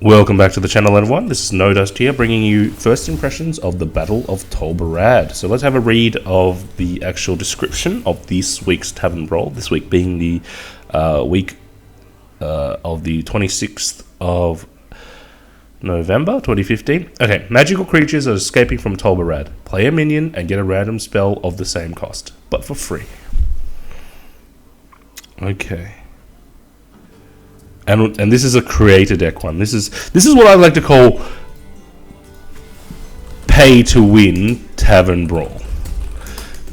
Welcome back to the channel, everyone. This is No Dust here, bringing you first impressions of the Battle of Tol Barad. So let's have a read of the actual description of this week's Tavern Brawl. This week being the week of the 26th of November 2015. Okay, magical creatures are escaping from Tol Barad. Play a minion and get a random spell of the same cost, but for free. Okay. And this is a creator deck one. This is what I like to call pay to win Tavern Brawl.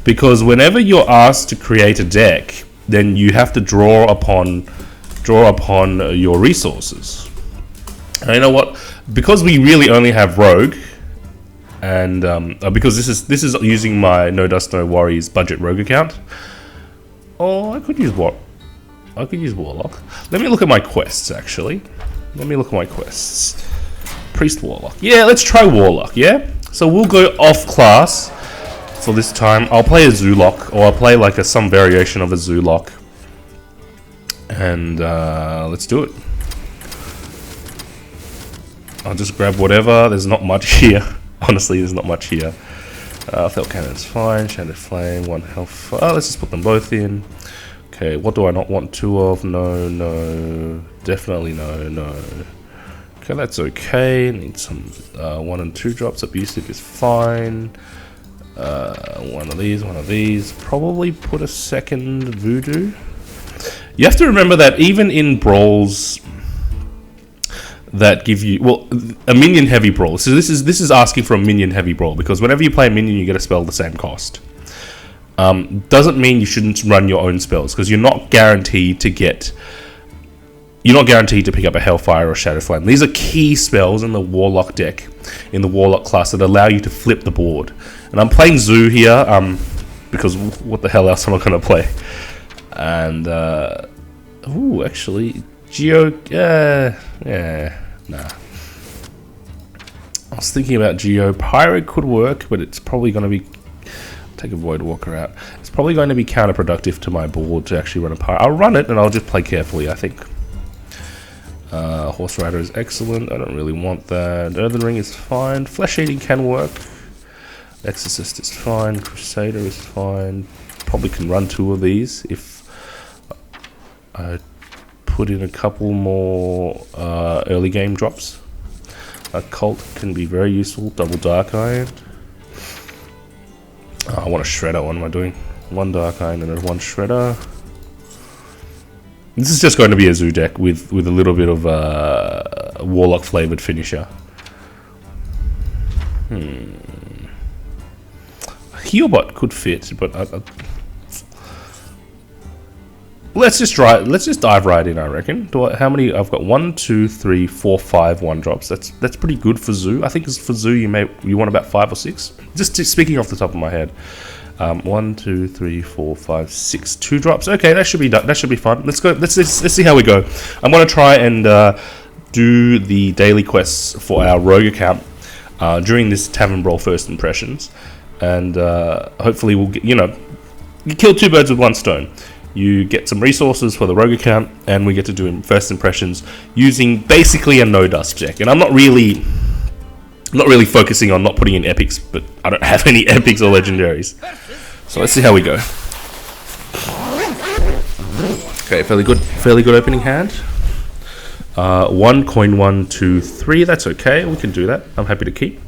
Because whenever you're asked to create a deck, then you have to draw upon your resources. And you know what? Because we really only have Rogue, and because this is using my No Dust No Worries budget Rogue account. Oh, I could use what? I could use Warlock. Let me look at my quests, actually. Let me look at my quests. Priest Warlock. Yeah, let's try Warlock, yeah? So we'll go off class for this time. I'll play a Zoolock, or I'll play like some variation of a Zoolock. And let's do it. I'll just grab whatever. There's not much here. Honestly, there's not much here. Felt Cannon's fine. Shattered Flame, 1 health. Let's just put them both in. Okay, what do I not want 2 of? No. Definitely no. Okay, that's okay. Need some 1 and 2 drops. Abusive is fine. One of these. Probably put a second Voodoo. You have to remember that even in brawls that give you, well, a minion heavy brawl. So this is asking for a minion heavy brawl, because whenever you play a minion, you get a spell the same cost. Doesn't mean you shouldn't run your own spells, because you're not guaranteed to pick up a Hellfire or Shadow Flame. These are key spells in the Warlock deck, in the Warlock class, that allow you to flip the board. And I'm playing Zoo here, because what the hell else am I going to play? And, ooh, actually, Geo, nah. I was thinking about Geo. Pyro could work, but it's probably going to be, take a Void Walker out. It's probably going to be counterproductive to my board to actually run a Pyro. I'll run it and I'll just play carefully, I think. Horse Rider is excellent. I don't really want that. Earthen Ring is fine. Flesh Eating can work. Exorcist is fine. Crusader is fine. Probably can run 2 of these if I put in a couple more early game drops. A Cult can be very useful. Double Dark Iron. I want a Shredder. What am I doing? 1 Dark Iron and 1 Shredder. This is just going to be a Zoo deck with a little bit of Warlock flavored finisher. Healbot could fit, but let's just dive right in. I reckon. How many? I've got 1, 2, 3, 4, 5 1-drops. That's pretty good for Zoo. I think for Zoo you want about 5 or 6. Just speaking off the top of my head. 1, 2, 3, 4, 5, 6 2-drops. Okay, that should be done. That should be fun. Let's go. Let's see how we go. I'm gonna try and do the daily quests for our Rogue account during this Tavern Brawl first impressions, and hopefully we'll get, you kill 2 birds with 1 stone. You get some resources for the Rogue account, and we get to do first impressions using basically a no dust deck. And I'm not really focusing on not putting in epics, but I don't have any epics or legendaries. So let's see how we go. Okay, fairly good opening hand. 1 coin 1, 2, 3. That's okay. We can do that. I'm happy to keep.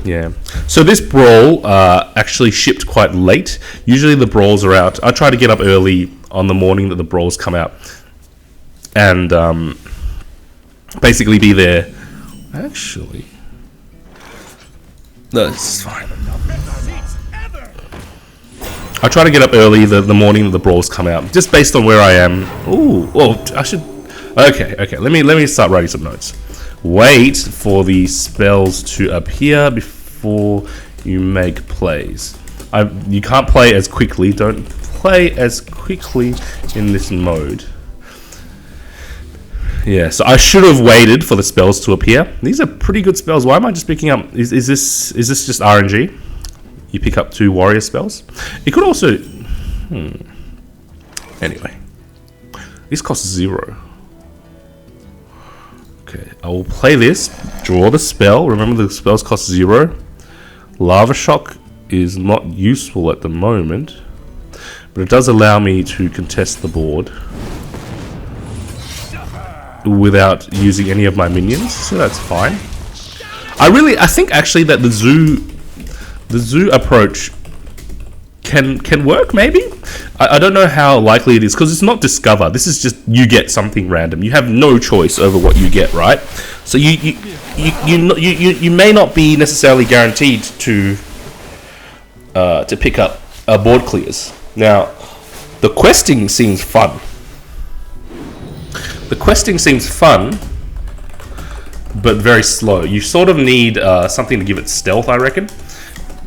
Yeah. So this brawl actually shipped quite late. Usually the brawls are out. I try to get up early on the morning that the brawls come out, and basically be there. Actually, no, this is fine. I try to get up early the morning that the brawls come out, just based on where I am. Ooh, well, I should. Okay. Let me start writing some notes. Wait for the spells to appear before you make plays. You can't play as quickly. Don't play as quickly in this mode. Yeah, so I should have waited for the spells to appear. These are pretty good spells. Why am I just picking up? Is this just RNG? You pick up 2 warrior spells. It could also. Anyway, this costs 0. Okay, I will play this. Draw the spell. Remember the spells cost 0. Lava Shock is not useful at the moment, but it does allow me to contest the board without using any of my minions, so that's fine. I think actually that the zoo approach can work, maybe. I don't know how likely it is, because it's not discover. This is just you get something random. You have no choice over what you get, right? So you may not be necessarily guaranteed to pick up board clears. Now, the questing seems fun. The questing seems fun, but very slow. You sort of need something to give it stealth, I reckon.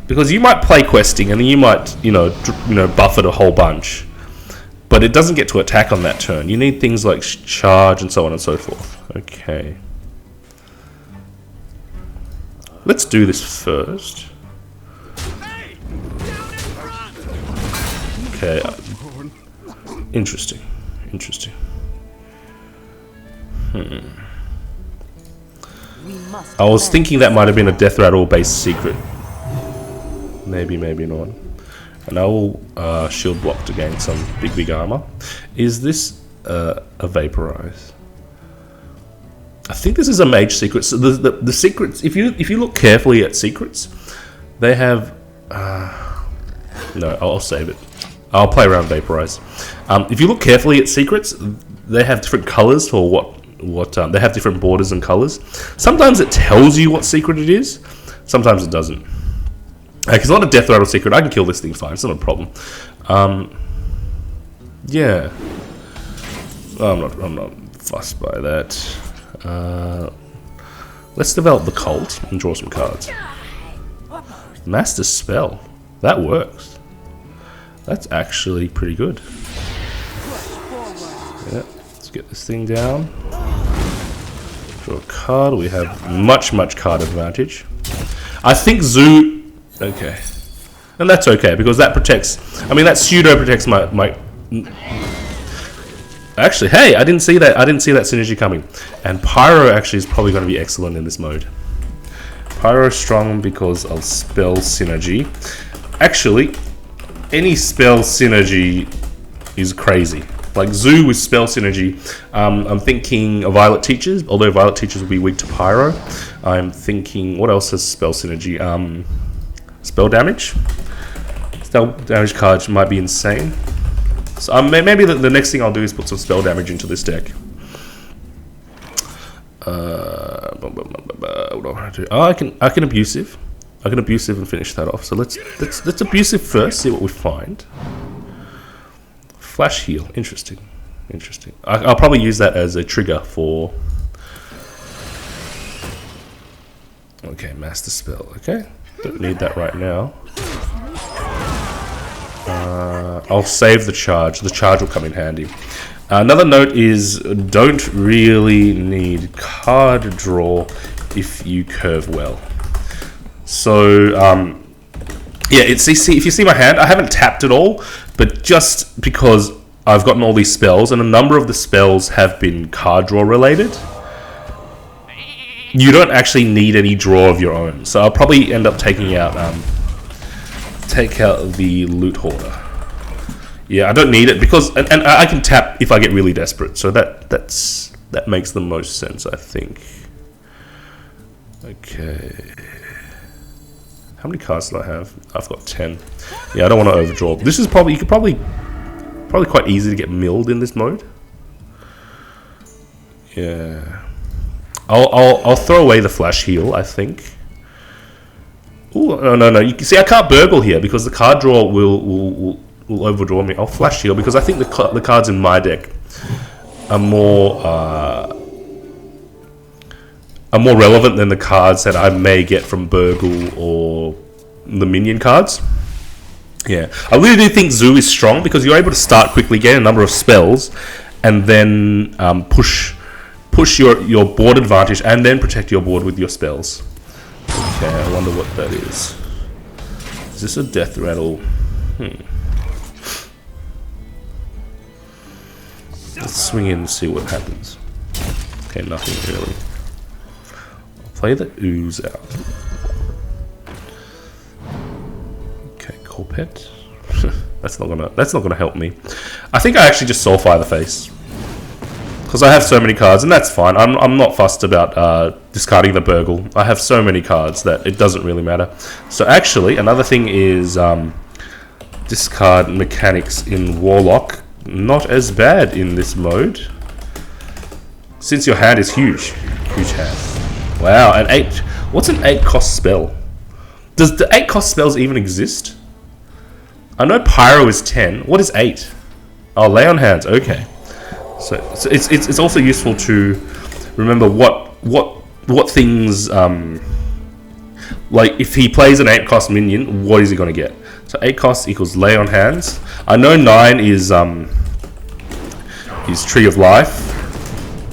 Because you might play questing and then you might, buff it a whole bunch, but it doesn't get to attack on that turn. You need things like charge and so on and so forth. Okay. Let's do this first. Okay. Interesting. I was thinking that might have been a Death Rattle based secret. Maybe not. And I will shield blocked against some big armor. Is this a Vaporize? I think this is a mage secret. So the secrets, if you look carefully at secrets, they have no, I'll save it. I'll play around Vaporize. If you look carefully at secrets, they have different colors for what they have different borders and colors. Sometimes it tells you what secret it is, sometimes it doesn't. It's not a Death Rattle secret. I can kill this thing fine. It's not a problem. Yeah. I'm not fussed by that. Let's develop the cult and draw some cards. Master Spell. That works. That's actually pretty good. Yeah. Let's get this thing down. Draw a card. We have much card advantage. I think Zoo. Okay, and that's okay because that protects. I mean, that pseudo protects my. Actually, hey, I didn't see that. I didn't see that synergy coming. And Pyro actually is probably going to be excellent in this mode. Pyro strong because of spell synergy. Actually, any spell synergy is crazy. Like Zoo with spell synergy. I'm thinking of Violet Teachers, although Violet Teachers will be weak to Pyro. I'm thinking what else has spell synergy? Spell damage. Spell damage cards might be insane. So maybe the next thing I'll do is put some spell damage into this deck. What do I want to do? Oh, I can abusive. I can abusive and finish that off. So let's abusive first. See what we find. Flash heal. Interesting. I'll probably use that as a trigger for. Okay, master spell. Okay. Don't need that right now. I'll save the charge. The charge will come in handy. Another note is don't really need card draw if you curve well. So, yeah, if you see my hand, I haven't tapped it all, but just because I've gotten all these spells, and a number of the spells have been card draw related, you don't actually need any draw of your own. So I'll probably end up taking out the Loot Hoarder. Yeah, I don't need it because and I can tap if I get really desperate. So that makes the most sense, I think. Okay. How many cards do I have? I've got 10. Yeah, I don't want to overdraw. This is probably probably quite easy to get milled in this mode. Yeah. I'll throw away the flash heal, I think. Ooh, no. You can see I can't burgle here because the card draw will overdraw me. I'll flash heal because I think the cards in my deck are more relevant than the cards that I may get from burgle or the minion cards. Yeah, I really do think Zoo is strong because you're able to start quickly, get a number of spells, and then push your board advantage and then protect your board with your spells. Okay, I wonder what that is. Is this a Death Rattle? Let's swing in and see what happens. Okay, nothing really. Play the ooze out. Okay, Corpet. That's not gonna help me. I think I actually just Soulfire the face. Because I have so many cards, and that's fine. I'm not fussed about discarding the Burgle. I have so many cards that it doesn't really matter. So actually, another thing is discard mechanics in Warlock. Not as bad in this mode. Since your hand is huge. Huge hand. Wow, an 8. What's an 8 cost spell? Does the 8 cost spells even exist? I know Pyro is 10. What is 8? Oh, Lay on Hands. Okay. So it's also useful to remember what things like if he plays an 8 cost minion, what is he gonna get? So 8 cost equals Lay on Hands. I know 9 is Tree of Life.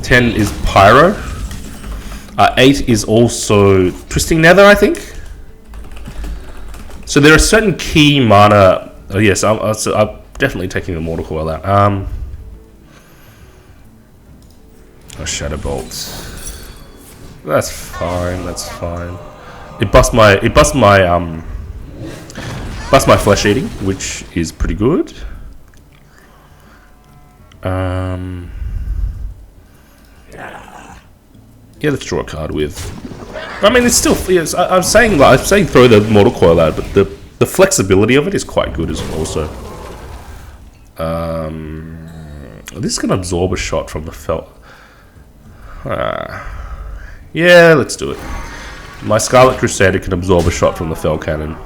10 is Pyro. 8 is also Twisting Nether, I think. So there are certain key mana. Oh yes, I'm definitely taking the Mortal Coil out. Shadow Bolt. That's fine. That's fine. It busts my flesh eating, which is pretty good. Yeah, let's draw a card with. I mean, it's still. Yes, I'm saying throw the Mortal Coil out, but the flexibility of it is quite good as well. Also, this can absorb a shot from the felt. Yeah, let's do it. My Scarlet Crusader can absorb a shot from the Fell Cannon.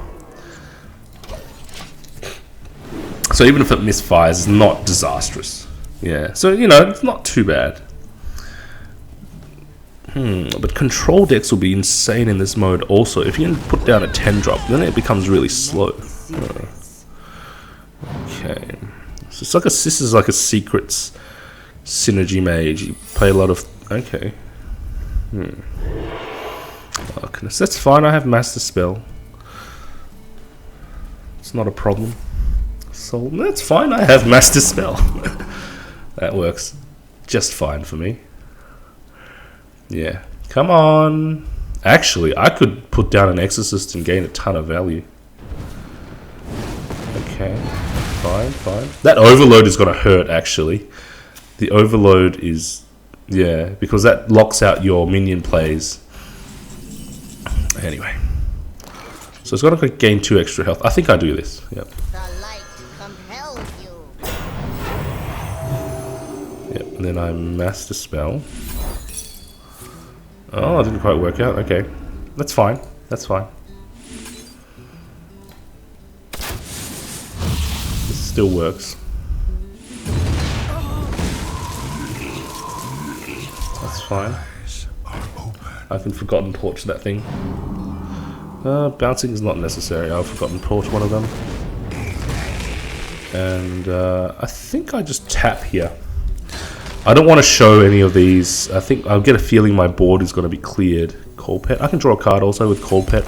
So even if it misfires, it's not disastrous. Yeah, so you know, it's not too bad. But control decks will be insane in this mode also. If you can put down a 10 drop, then it becomes really slow. Okay. So it's like this is like a secrets synergy mage. You play a lot of... Okay. Darkness. That's fine, I have Master Spell. It's not a problem. So that's fine, I have Master Spell. That works just fine for me. Yeah. Come on. Actually, I could put down an Exorcist and gain a ton of value. Okay. Fine, fine. That Overload is going to hurt, actually. The Overload is... Yeah, because that locks out your minion plays. Anyway. So it's going to gain 2 extra health. I think I do this. Yep. The light compels you. Yep, and then I Master Spell. Oh, it didn't quite work out. Okay. That's fine. That's fine. This still works. That's fine. I can Forgotten Torch that thing. Bouncing is not necessary. I've Forgotten Torch one of them. And I think I just tap here. I don't want to show any of these. I think I'll get a feeling my board is going to be cleared. Cold Pet. I can draw a card also with Cold Pet.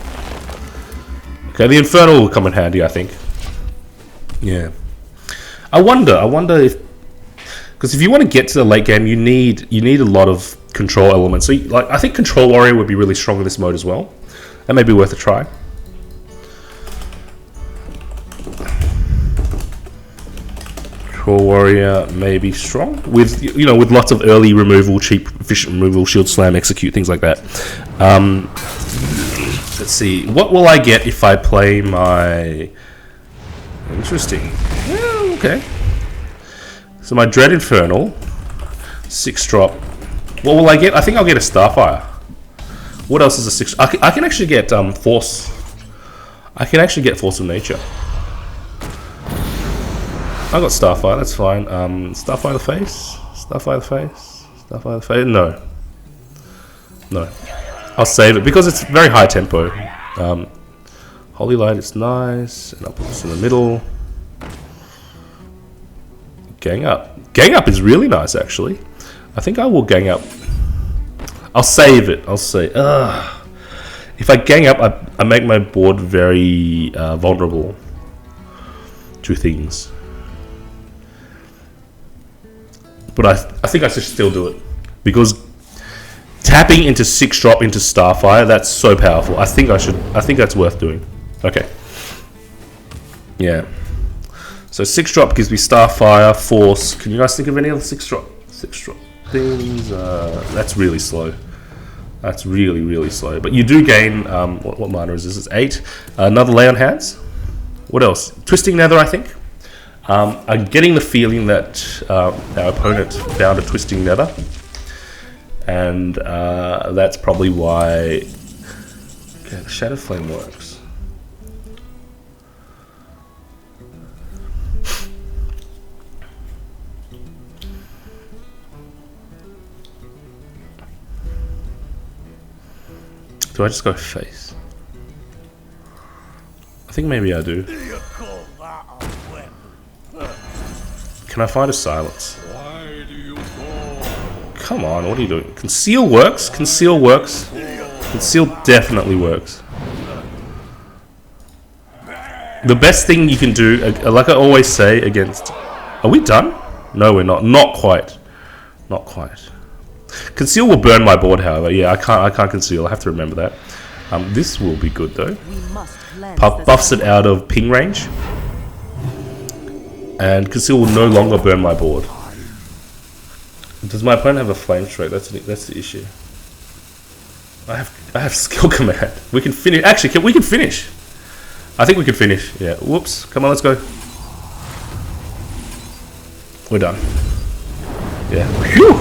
Okay, the Infernal will come in handy, I think. Yeah. I wonder if... Because if you want to get to the late game, you need a lot of control elements. So, like, I think Control Warrior would be really strong in this mode as well. That may be worth a try. Control Warrior may be strong with with lots of early removal, cheap, efficient removal, shield slam, execute, things like that. Let's see, what will I get if I play my... Interesting. Yeah, okay. So my Dread Infernal, 6 drop. What will I get? I think I'll get a Starfire. What else is a 6? I can actually get Force. I can actually get Force of Nature. I got Starfire, that's fine. Starfire the face? Starfire the face? Starfire the face? No. No. I'll save it because it's very high tempo. Holy Light is nice. And I'll put this in the middle. Gang Up. Gang Up is really nice, actually. I think I will Gang Up. I'll save it. I'll say. If I Gang Up, I make my board very vulnerable to things. But I think I should still do it. Because tapping into 6-drop into Starfire, that's so powerful. I think that's worth doing. Okay. Yeah. So 6-drop gives me Starfire, Force. Can you guys think of any other 6-drop things? That's really slow. That's really, really slow. But you do gain, what mana is this? It's 8. Another Lay on Hands. What else? Twisting Nether, I think. I'm getting the feeling that our opponent found a Twisting Nether. And that's probably why Shadow Flame works. Do I just go face? I think maybe I do. Can I find a silence? Come on, what are you doing? Conceal works? Conceal works. Conceal definitely works. The best thing you can do, like I always say against... Are we done? No, we're not. Not quite. Not quite. Conceal will burn my board, however. Yeah, I can't conceal. I have to remember that. This will be good though. Buffs it out of ping range, and conceal will no longer burn my board. Does my opponent have a flame stroke? That's the issue. I have skill command. We can finish. Actually, we can finish. I think we can finish. Yeah. Whoops. Come on, let's go. We're done. Yeah. Phew.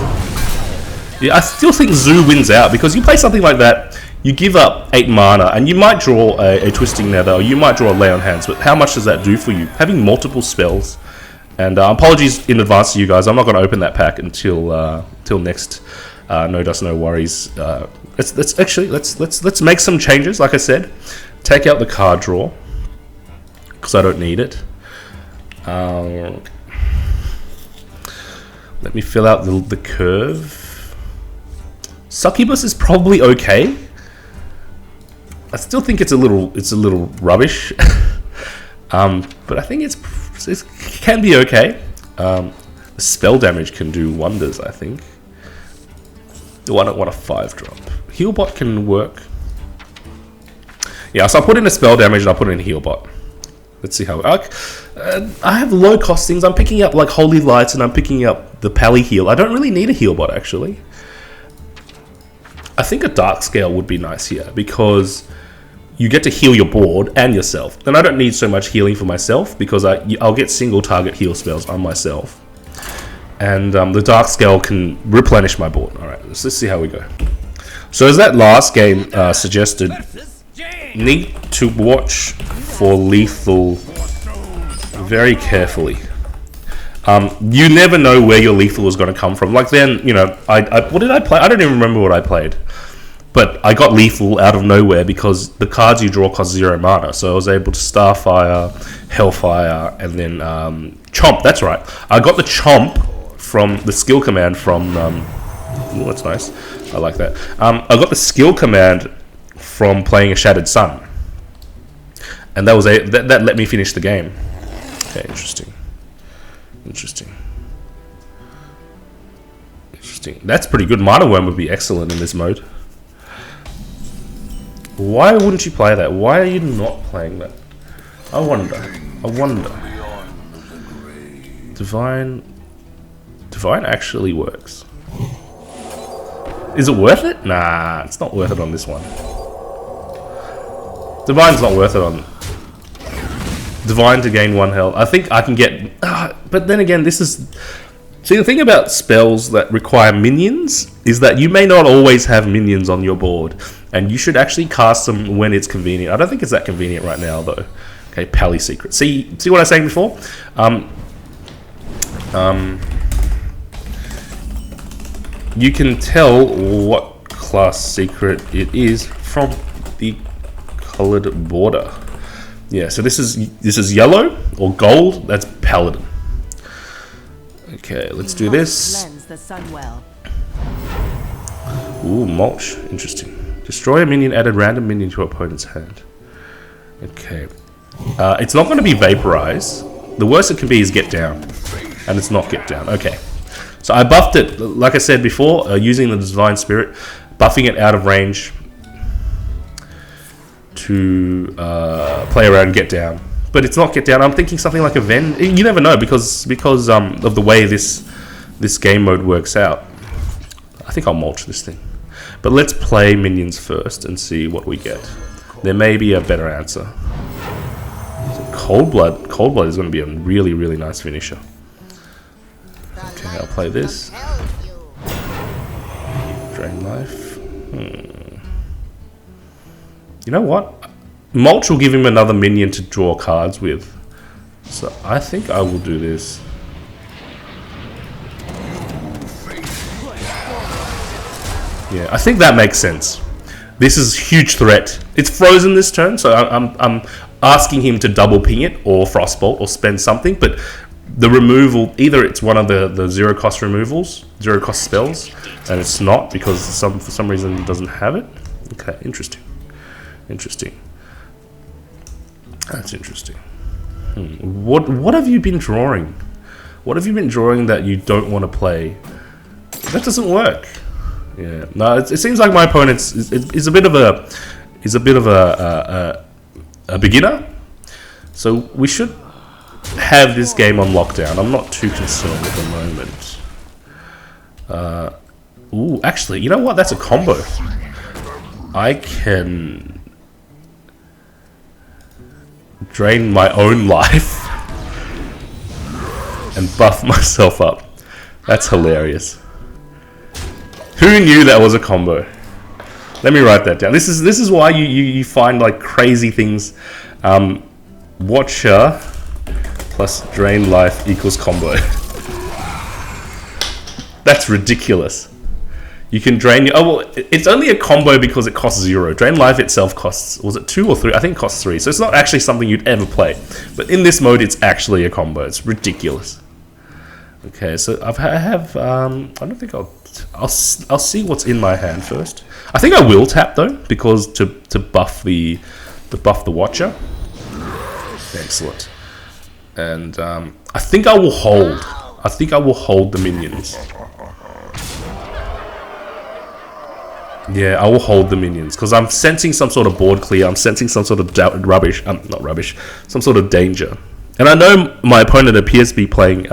Yeah, I still think Zoo wins out because you play something like that, you give up 8 mana, and you might draw a Twisting Nether, or you might draw a Lay on Hands, but how much does that do for you? Having multiple spells, and apologies in advance to you guys, I'm not going to open that pack until next No Dust, No Worries. Let's make some changes, like I said. Take out the card draw, because I don't need it. Let me fill out the curve. Succubus is probably okay. I still think it's a little rubbish, but I think it can be okay. The spell damage can do wonders, I think. I don't want a 5-drop. Healbot can work. Yeah, so I'll put in a spell damage and I'll put in a Healbot. Let's see how... I have low cost things. I'm picking up like Holy Lights and I'm picking up the Pally Heal. I don't really need a Healbot, actually. I think a Dark Scale would be nice here because you get to heal your board and yourself. And I don't need so much healing for myself because I'll get single target heal spells on myself. And the Dark Scale can replenish my board. Alright, let's see how we go. So as that last game suggested, need to watch for lethal very carefully. You never know where your lethal is going to come from. Like then, you know, what did I play? I don't even remember what I played. But I got lethal out of nowhere because the cards you draw cost 0 mana. So I was able to Starfire, Hellfire, and then Chomp. That's right. I got the Chomp from the skill command from... ooh, that's nice. I like that. I got the skill command from playing a Shattered Sun. And that was that let me finish the game. Okay, interesting. Interesting. That's pretty good. Mana Wyrm would be excellent in this mode. Why wouldn't you play that? Why are you not playing that? I wonder. Divine actually works. Is it worth it? Nah, it's not worth it on this one. Divine's not worth it on... Divine to gain 1 health. I think I can get... but then again, this is... See, the thing about spells that require minions is that you may not always have minions on your board. And you should actually cast them when it's convenient. I don't think it's that convenient right now, though. Okay, Pally Secret. See what I was saying before? You can tell what class secret it is from the colored border. Yeah, so this is yellow or gold. That's Paladin. Okay, let's do this. Ooh, mulch. Interesting. Destroy a minion, add a random minion to opponent's hand. Okay. It's not going to be vaporize. The worst it can be is get down. And it's not get down. Okay. So I buffed it, like I said before, using the Divine Spirit. buffing it out of range to play around and get down. But it's not get down. I'm thinking something like a Ven. You never know because of the way this game mode works out. I think I'll mulch this thing. But let's play minions first and see what we get. There may be a better answer. So Cold Blood is going to be a really, really nice finisher. Okay, I'll play this. Drain life. You know what? Mulch will give him another minion to draw cards with. So I think I will do this. Yeah, I think that makes sense. This is a huge threat. It's frozen this turn, so I'm asking him to double ping it or frostbolt or spend something, but the removal, either it's one of the zero cost removals, zero cost spells, and it's not because for some reason it doesn't have it. Okay, interesting. That's interesting. What have you been drawing? What have you been drawing that you don't want to play? That doesn't work. Yeah, no. It seems like my opponent is a bit of a beginner. So we should have this game on lockdown. I'm not too concerned at the moment. Ooh, actually, you know what? That's a combo. I can drain my own life and buff myself up. That's hilarious. Who knew that was a combo? Let me write that down. This is why you find like crazy things. Watcher plus drain life equals combo. That's ridiculous. You can drain your... Oh, well, it's only a combo because it costs 0. Drain life itself costs... Was it 2 or 3? I think it costs 3. So it's not actually something you'd ever play. But in this mode, it's actually a combo. It's ridiculous. Okay, so I have... I don't think I'll see what's in my hand first. I think I will tap, though, because to buff the Watcher. Excellent. And I think I will hold. I think I will hold the minions. Yeah, I will hold the minions because I'm sensing some sort of board clear. I'm sensing some sort of rubbish. Not rubbish. Some sort of danger. And I know my opponent appears to be playing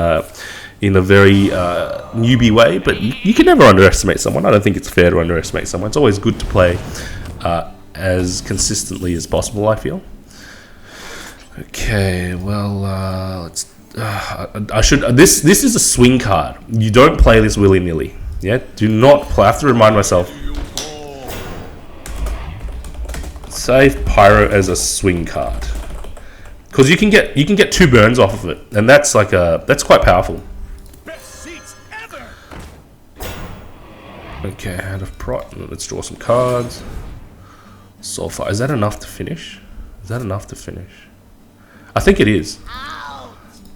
in a very newbie way, but you can never underestimate someone. I don't think it's fair to underestimate someone. It's always good to play as consistently as possible, I feel. Okay, well, let's... I should... This is a swing card. You don't play this willy-nilly. Yeah, do not play... I have to remind myself... Save Pyro as a swing card because you can get 2 burns off of it, and that's like that's quite powerful. Okay, Hand of Prot. Let's draw some cards. Sulfur. Is that enough to finish? I think it is.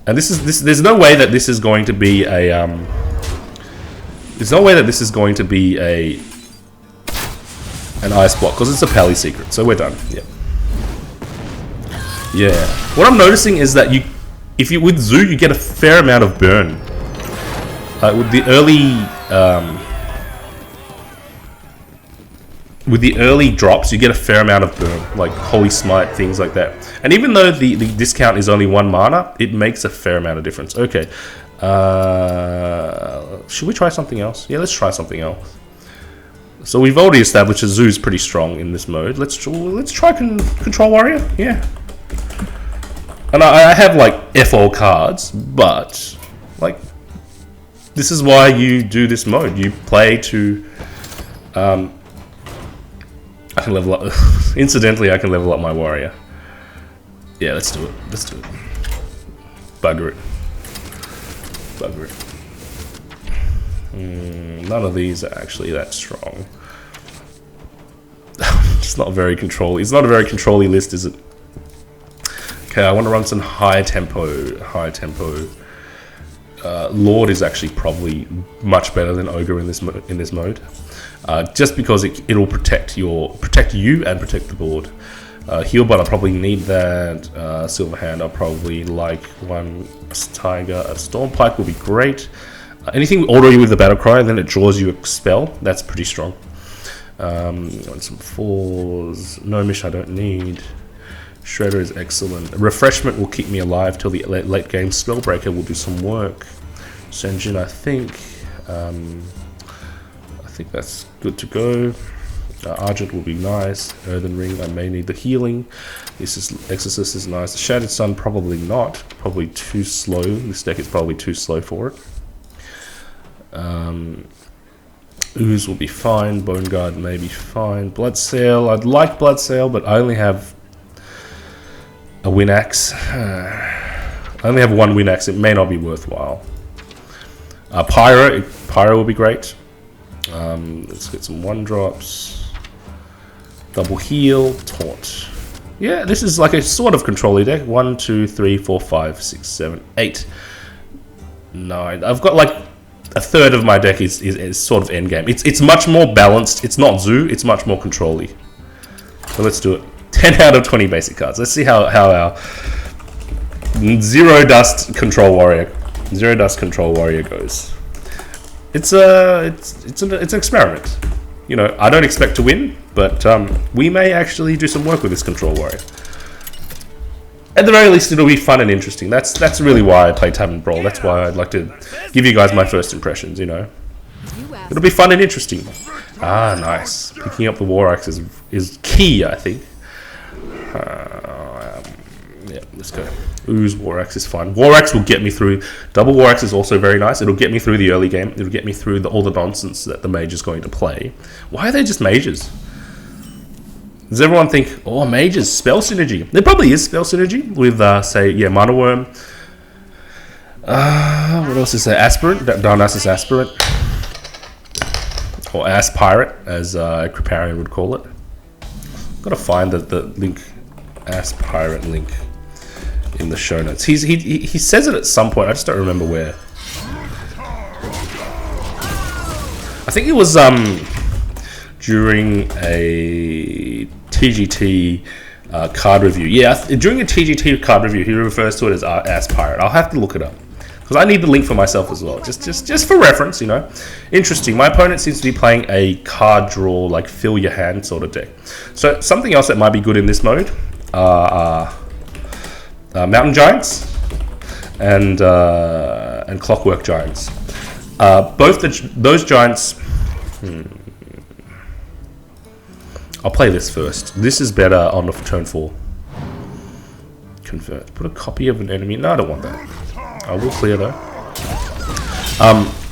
And there's no way that this is going to be a an ice block because it's a pally secret, so we're done. Yeah. What I'm noticing is that if you with Zoo, you get a fair amount of burn. With the early drops, you get a fair amount of burn, like Holy Smite, things like that. And even though the discount is only 1 mana, it makes a fair amount of difference. Okay, should we try something else? Yeah, let's try something else. So we've already established that Zoo is pretty strong in this mode. Let's try Control Warrior. Yeah. And I have like FO cards, but like this is why you do this mode. You play to. I can level up. Incidentally, I can level up my warrior. Yeah, let's do it. Bugger it. None of these are actually that strong. It's not very control-y. It's not a very control-y list, is it? Okay, I want to run some high tempo. Lord is actually probably much better than Ogre in this mode, just because it'll protect you and protect the board. Heal, but I probably need that. Silver Hand, I'll probably like one Tiger. A Storm Pike will be great. Anything auto you with the Battle Cry, and then it draws you a spell. That's pretty strong. Want some 4s. No mission I don't need. Shredder is excellent. Refreshment will keep me alive till the late game. Spellbreaker will do some work. Senjin, I think that's good to go. Argent will be nice. Earthen Ring, I may need the healing. This is Exorcist is nice. Shattered Sun, probably not. Probably too slow. This deck is probably too slow for it. Ooze will be fine. Bone Guard may be fine. Bloodsail, I'd like Bloodsail, but I only have a Winax. I only have one Winax. It may not be worthwhile. Pyro will be great. Let's get some 1-drops. Double heal. Taunt. Yeah, this is like a sort of control deck. 1, 2, 3, 4, 5, 6, 7, 8, 9. I've got like a third of my deck is sort of endgame. It's much more balanced. It's not Zoo. It's much more control-y. So let's do it. 10 out of 20 basic cards. Let's see how our Zero Dust Control Warrior goes. It's an experiment. You know, I don't expect to win, but we may actually do some work with this Control Warrior. At the very least, it'll be fun and interesting. That's really why I play Tavern Brawl. That's why I'd like to give you guys my first impressions, you know. It'll be fun and interesting. Ah, nice. Picking up the War Axe is key, I think. Yeah, let's go. Ooze, War Axe is fine. War Axe will get me through. Double War Axe is also very nice. It'll get me through the early game. It'll get me through all the nonsense that the mage is going to play. Why are they just mages? Does everyone think, oh, mages, spell synergy? There probably is spell synergy with, say, yeah, Mana Wyrm. What else is there? Aspirant? Darnassus Aspirant. Or Ass Pirate, as Kriparian would call it. Gotta find the link, Ass Pirate link in the show notes. He says it at some point, I just don't remember where. I think it was during a TGT card review. Yeah, during a TGT card review, he refers to it as Ass Pirate. I'll have to look it up because I need the link for myself as well, just for reference, you know. Interesting. My opponent seems to be playing a card draw, like fill your hand sort of deck. So something else that might be good in this mode are Mountain Giants and Clockwork Giants. Those giants. I'll play this first. This is better on the turn 4. Convert. Put a copy of an enemy. No, I don't want that. I will clear though.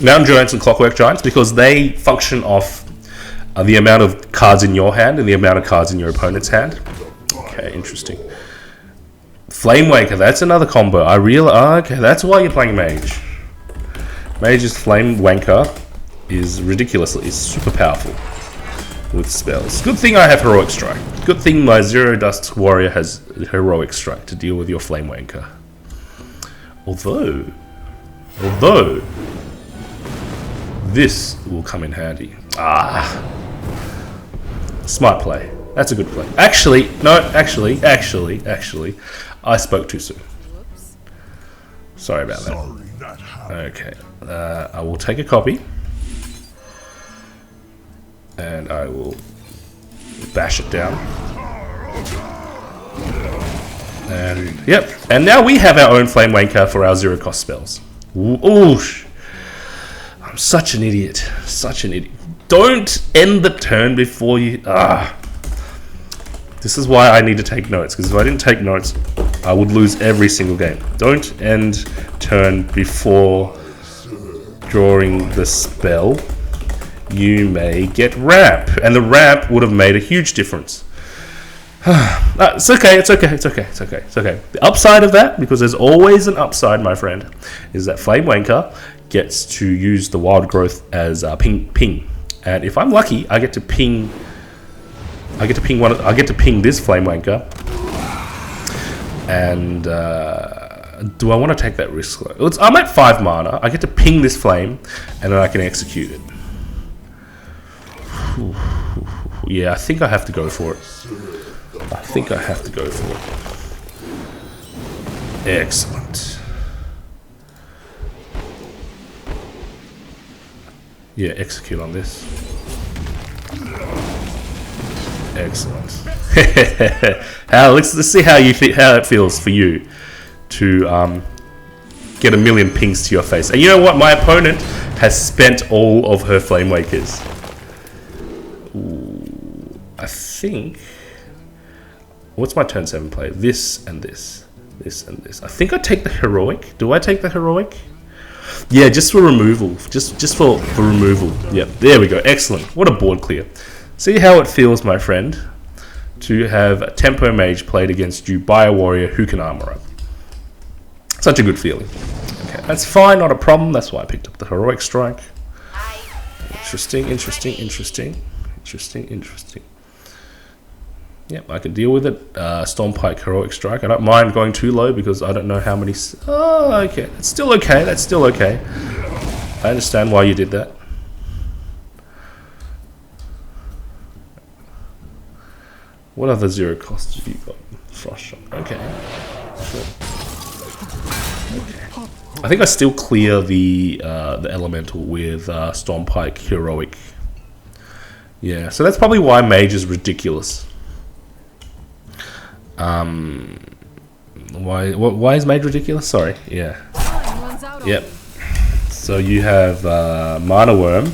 Mountain Giants and Clockwork Giants, because they function off the amount of cards in your hand and the amount of cards in your opponent's hand. Okay, interesting. Flamewanker, that's another combo. Okay, that's why you're playing Mage. Mage's Flamewanker is super powerful with spells. Good thing I have Heroic Strike. Good thing my Zero Dust Warrior has Heroic Strike to deal with your Flamewanker. Although this will come in handy. Smart play. That's a good play. Actually, I spoke too soon. Sorry about that. Okay, I will take a copy. And I will bash it down. And, yep. And now we have our own Flamewanker for our 0-cost spells. Ooh. I'm such an idiot. Such an idiot. Don't end the turn before you... This is why I need to take notes, because if I didn't take notes, I would lose every single game. Don't end turn before drawing the spell. You may get ramp, and the ramp would have made a huge difference. It's okay. The upside of that, because there's always an upside, my friend, is that Flamewanker gets to use the wild growth as ping, and if I'm lucky, I get to ping this Flamewanker. And do I want to take that risk? I'm at 5 mana. I get to ping this flame, and then I can execute it. Yeah, I think I have to go for it. Excellent. Yeah, execute on this. Excellent. Let's see how it feels for you to get a million pings to your face. And you know what? My opponent has spent all of her Flamewakers. Ooh, I think... What's my turn 7 play? This and this. This and this. I think I take the heroic. Do I take the heroic? Yeah, just for removal. Just for removal. Yep, there we go. Excellent. What a board clear. See how it feels, my friend, to have a Tempo Mage played against you by a warrior who can armor up. Such a good feeling. Okay, that's fine, not a problem. That's why I picked up the heroic strike. Interesting, interesting, interesting. Interesting, interesting. Yep, I can deal with it. Stormpike heroic strike. I don't mind going too low because I don't know how many... Oh, okay. That's still okay. That's still okay. I understand why you did that. What other 0 costs have you got? Frost shot. Okay. Sure. Okay. I think I still clear the elemental with Stormpike heroic. Yeah, so that's probably why mage is ridiculous. Why is mage ridiculous? Sorry. Yeah. Yep. So you have Mana Wyrm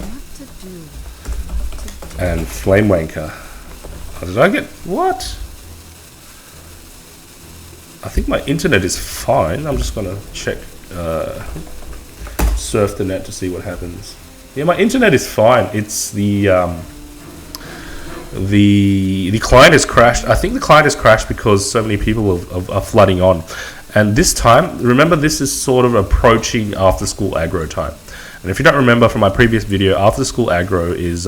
and Flamewanker. Oh, did I get what? I think my internet is fine. I'm just gonna check surf the net to see what happens. Yeah, my internet is fine. It's the client has crashed. I think the client has crashed because so many people are flooding on. And this time, remember, this is sort of approaching after school aggro time. And if you don't remember from my previous video, after school aggro is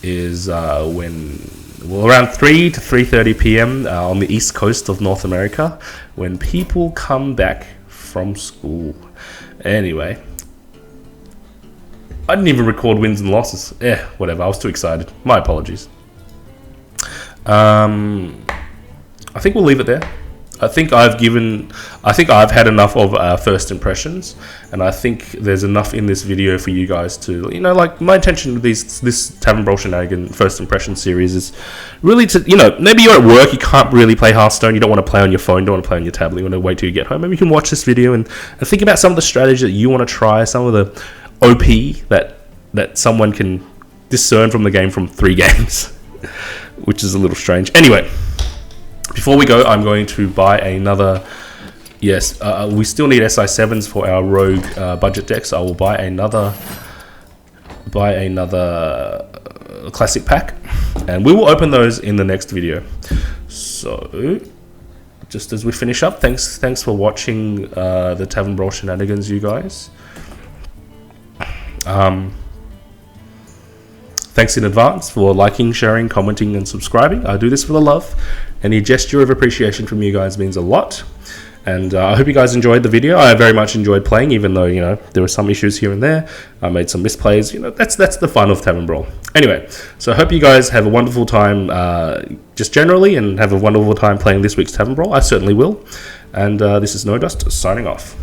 when, well, around 3 to 3:30 p.m. On the east coast of North America, when people come back from school. Anyway, I didn't even record wins and losses. Whatever. I was too excited. My apologies. I think we'll leave it there. I think I've had enough of first impressions, and I think there's enough in this video for you guys to, you know, like, my intention with this Tavern Brawl Shenanigans first impression series is really to, you know, maybe you're at work, you can't really play Hearthstone, you don't want to play on your phone, you don't want to play on your tablet, you want to wait till you get home. Maybe you can watch this video and think about some of the strategies that you want to try, some of the OP that someone can discern from the game from 3 games, which is a little strange. Anyway, before we go, I'm going to buy another... Yes, we still need SI7s for our rogue budget deck, so I will buy another classic pack, and we will open those in the next video. So, just as we finish up, thanks for watching the Tavern Brawl Shenanigans, you guys. Thanks in advance for liking, sharing, commenting, and subscribing. I do this for the love. Any gesture of appreciation from you guys means a lot. And I hope you guys enjoyed the video. I very much enjoyed playing, even though, you know, there were some issues here and there. I made some misplays. You know, that's the fun of Tavern Brawl. Anyway, so I hope you guys have a wonderful time just generally, and have a wonderful time playing this week's Tavern Brawl. I certainly will. And this is No Dust signing off.